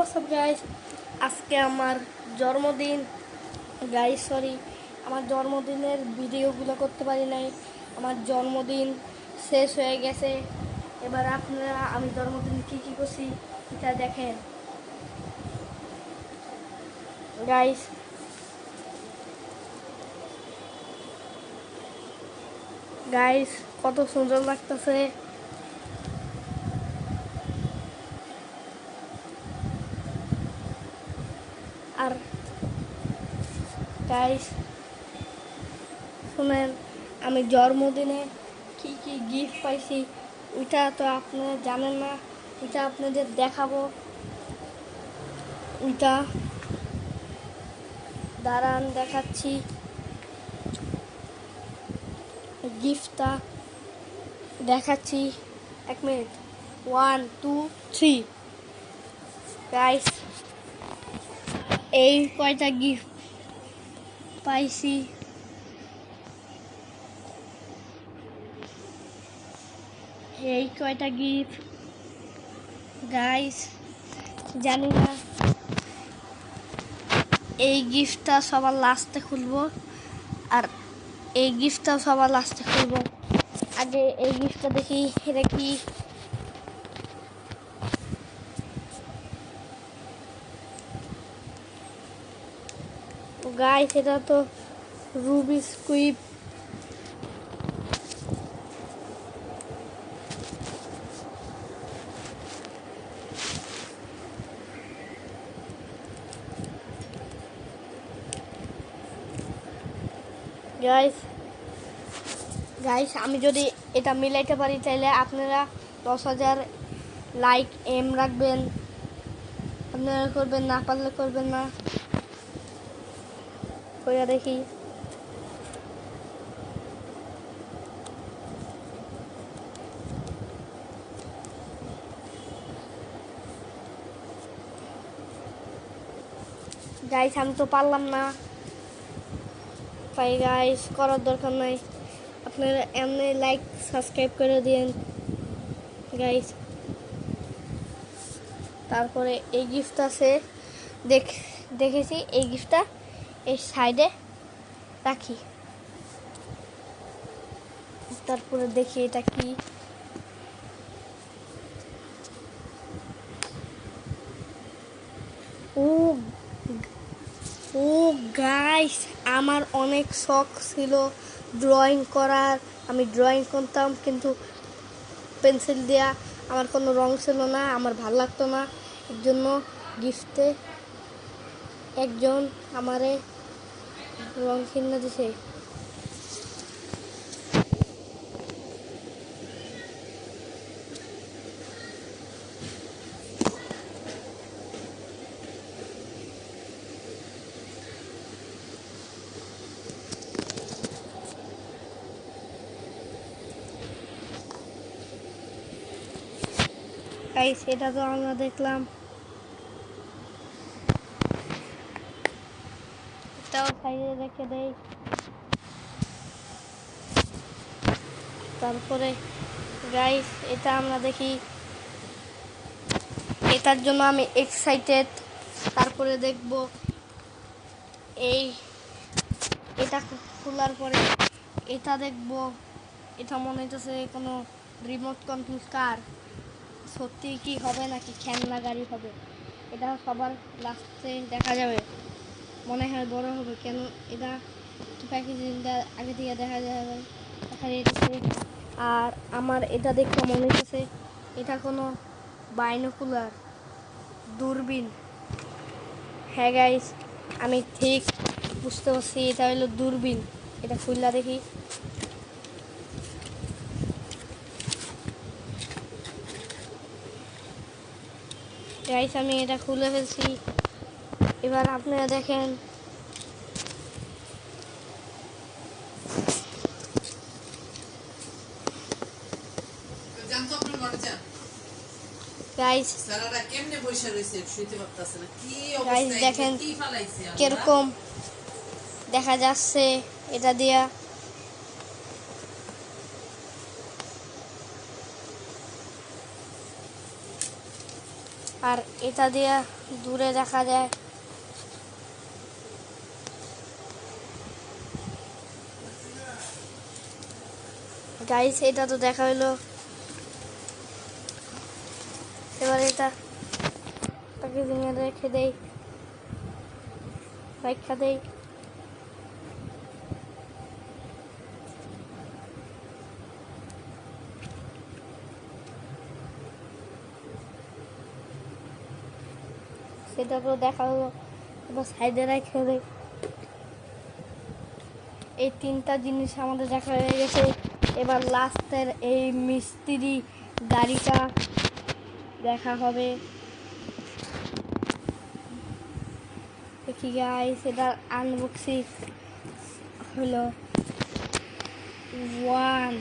WhatsApp guys, আজকে আমার জন্মদিন গাইস। সরি, আমার জন্মদিনের ভিডিওগুলো করতে পারি নাই। আমার জন্মদিন শেষ হয়ে গেছে। এবার আপনারা আমি জন্মদিন কী করছি এটা দেখেন গাইস। গাইস কত সুন্দর লাগতেছে। আর গাইস শুনেন, আমি জন্মদিনে কি গিফট পাইছি ওইটা তো আপনারা জানেন না, ওইটা আপনাদের দেখাবো। ওইটা দাঁড়ান দেখাচ্ছি। গিফটটা দেখাচ্ছি, 1 মিনিট। 1 2 3 গাইস, এই কয়টা গিফট পাইছি। এই কয়টা গিফট গাইস জানি না। এই গিফটটা সবার লাস্টে খুলবো, আর এই গিফটটা সবার লাস্টে খুলবো। আগে এই গিফটটা দেখি, এটা কি। গাইস এটা তো রুবিক্স কিউব। গাইস আমি যদি এটা মিলাইতে পারি তাহলে আপনারা 10,000 লাইক এম রাখবেন। আপনারা করবেন, না পারলে করবেন না। কইরা দেখি। গাইস আমি তো পারলাম না। তাই গাইস করার দরকার নাই, আপনারা এমনি লাইক সাবস্ক্রাইব করে দিন গাইস। তারপরে এই গিফট আছে, দেখেছি এই গিফটটা এই সাইডে রাখি। তারপরে দেখি এটা কি। ও ও গাইস, আমার অনেক শখ ছিল ড্রয়িং করার। আমি ড্রয়িং করতাম, কিন্তু পেন্সিল দেওয়া আমার কোনো রং ছিল না, আমার ভালো লাগতো না। এর জন্য গিফটে একজন আমারে রং কিনে দিছে। গাইস এটা তো আমরা দেখলাম, এটাও সাইডে রেখে দেই। তারপরে গাইস এটা আমরা দেখি, এটার জন্য আমি এক্সাইটেড। তারপরে দেখব এটা খোলার পরে এটা দেখব। এটা মনে হচ্ছে কোনো রিমোট কন্ট্রোল কার। সত্যি কি হবে নাকি খেলনা গাড়ি হবে, এটা সবার লাস্টে দেখা যাবে। মনে হয় বড় হবে, কেন এটা প্যাকেজিংটা আগে থেকে দেখা যাবে। আর আমার এটা দেখতে মনে হচ্ছে এটা কোনো বাইনোকুলার দূরবীন। হ্যাঁ গাইস, আমি ঠিক বুঝতে পারছি এটা হলো দূরবীন। এটা খুললা দেখি। গাইস আমি এটা খুলে ফেলছি। এবার আপনারা দেখেন, গাইস দেখেন কিরকম দেখা যাচ্ছে এটা দিয়া। আর এটা দিয়ে দূরে দেখা যায়। গাইস এটা তো দেখা হলো, এবার এটা তাকে ভেঙে রেখে দেই, রেখা দেই। সেটা তো দেখা হলো, এবার সাইডে রেখে দেই। এই তিনটা জিনিস আমাদের দেখা হয়ে গেছে। এবার লাস্টের এই মিস্ত্রি গাড়িটা দেখা হবে। দেখি গাইস এটা আনবক্সিং হলো 1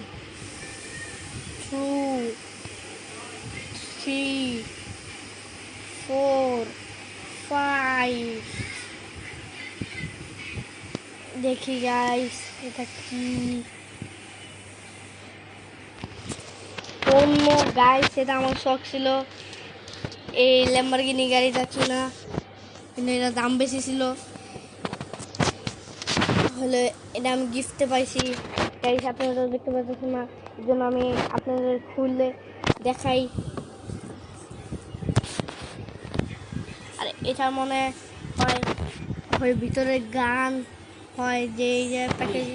2 3 4 5। দেখি গাইস এটা কি অন্য গাইস, এটা আমার শখ ছিল এই ল্যাম্বরগিনি গাড়িটা কিনা, কিন্তু এটা দাম বেশি ছিল। হলে এটা আমি গিফটে পাইছি গাইস, আপনারা দেখতে পাচ্ছেন না, এই জন্য আমি আপনাদের খুললে দেখাই। আর এটার মনে হয় হয় ভিতরে গান হয়, যে এই যে প্যাকেজে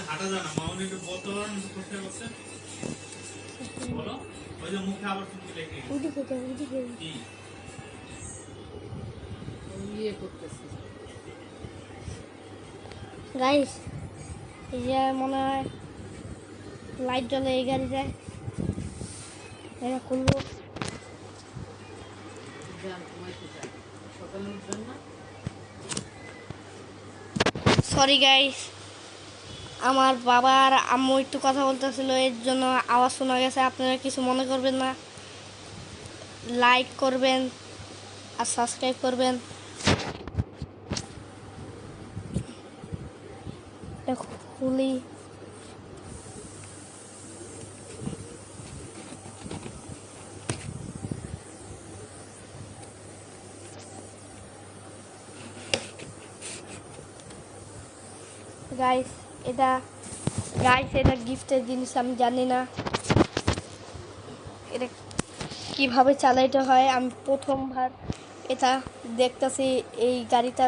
হাঁটা যায় না মাউনি একটু বোতল করতে করতে বলো ওই যে মুখে আবার তুমি লেখে কি ইয়ে করতেছিস গাইস। এই যে মনে হয় লাইট জ্বলে এই গাড়ি যায়, এটা খুলবো। সরি গাইস, আমার বাবা আর আম্মু একটু কথা বলতেছিল, এর জন্য আওয়াজ শোনা গেছে। আপনারা কিছু মনে করবেন না, লাইক করবেন আর সাবস্ক্রাইব করবেন। খুলি গাইস, এটা গিফটের জিনিস, আমি জানি না এটা কিভাবে চালাইতে হয়। আমি প্রথমবার এটা দেখতেছি, এই গাড়িটা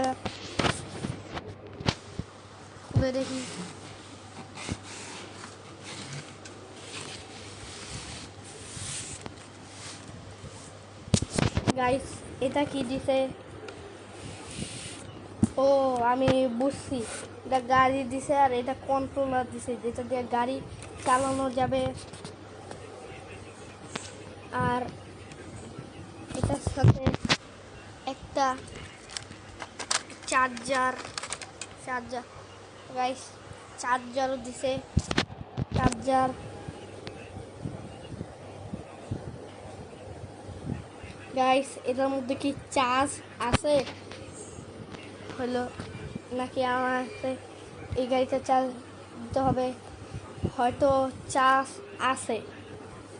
খুলে দেখি। গাইস এটা কি দিছে, ও আমি বুঝছি, এটা গাড়ি দিছে আর এটা কন্ট্রোলার দিছে, যেটা দিয়ে গাড়ি চালানো যাবে। আর এটার সাথে একটা চার্জার গাইস, চার্জারও দিছে। চার্জার গাইস, এটার মধ্যে কি চার্জ আছে হলো নাকি আমার এই গাড়িটা চার্জ দিতে হবে? হয়তো চার্জ আছে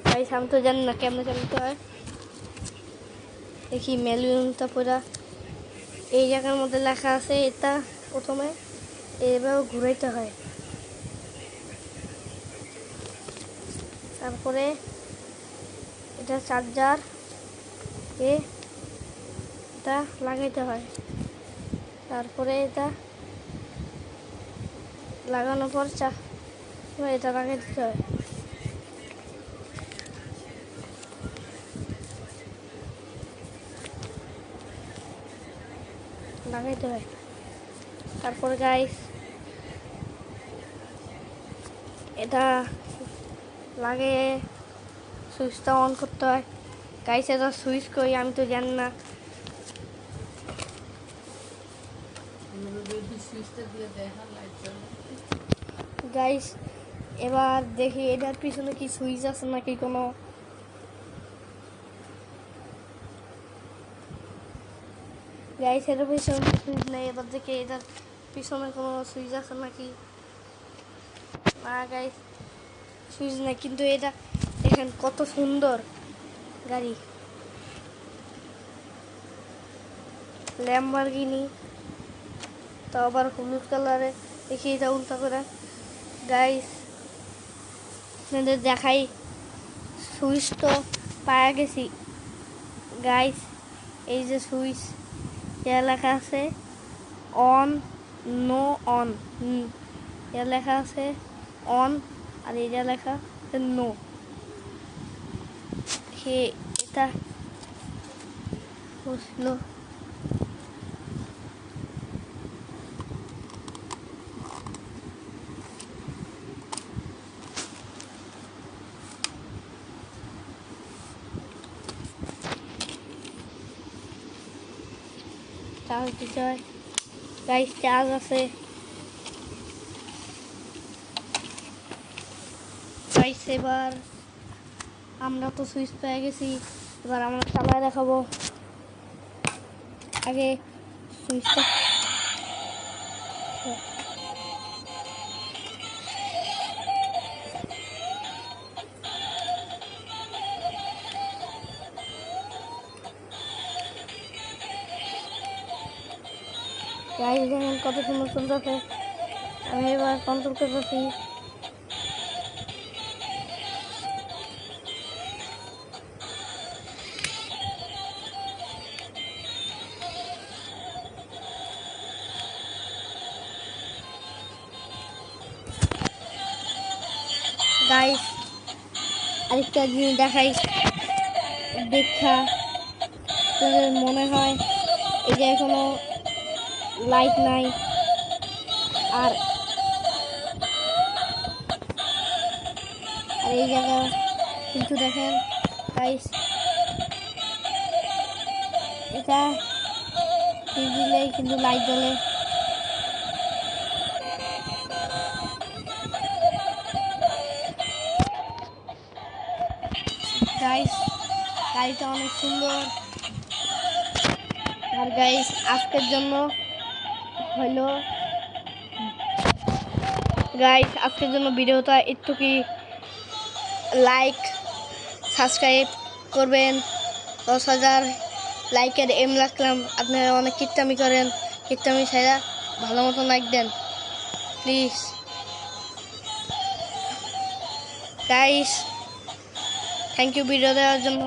গাইস, আমি তো জানি না কেমনে চালাতে হয়। দেখি মেলুনটা পুরা এই জায়গার মধ্যে লেখা আছে, এটা প্রথমে এভাবে ঘুরাইতে হয়, তারপরে এটা চার্জার এটা লাগাইতে হয়, তারপরে এটা লাগানোর পর এটা লাগাই দিতে হয়। লাগাইতে হয় তারপরে গাইস এটা লাগিয়ে সুইচটা অন করতে হয়। গাইস এটা সুইচ করি আমি তো জানি না। গাইস এবার দেখি এটার পিছনে কি সুইচ আছে নাকি কোনো। গাইস এটার পিছনে সুইচ নেই, এবার দেখি এটার পিছনে কোনো সুইচ আছে নাকি। না গাইস সুইচ নেই, কিন্তু এটা দেখেন কত সুন্দর গাড়ি। ল্যাম্বরগিনি, তো আবার হলুদ কালারে, দেখি এটা উল্টা করে। গাইস আপনাদের দেখাই, সুইচ তো পাওয়া গেছি গাইস। এই যে সুইচ, যা লেখা আছে অন, নো অন, এ লেখা আছে অন, আর এটা লেখা আছে নো। এটা বুঝলো। চার্জ দিতে হয় গাইস, চার্জ আছে গাইস। এবার আমরা তো সুইচ পেয়ে গেছি, এবার আমরা চালায় দেখাবো। আগে সুইচটা গাইস দেখেন কত সুন্দর চলতেছে। আমি এবার কন্ট্রোল করতেছি। গাইস আরেকটা জিনিস দেখাই, দেখা তোদের মনে হয় এই যে এখনো লাইট নাই, আর এই জায়গা কিন্তু দেখেন গাইস, এটা দিলেই কিন্তু লাইট জ্বলে। গাইস গাড়িটা অনেক সুন্দর। আর গাইস আজকের জন্য হলো গাইস, আজকের জন্য ভিডিওটা একটু কি লাইক সাবস্ক্রাইব করবেন। 10,000 লাইকের এম রাখলাম। আপনারা অনেক কিট্টামি করেন, কিট্টামি ছাড়া ভালো মতো লাইক দেন please guys. Thank you video দেওয়ার জন্য।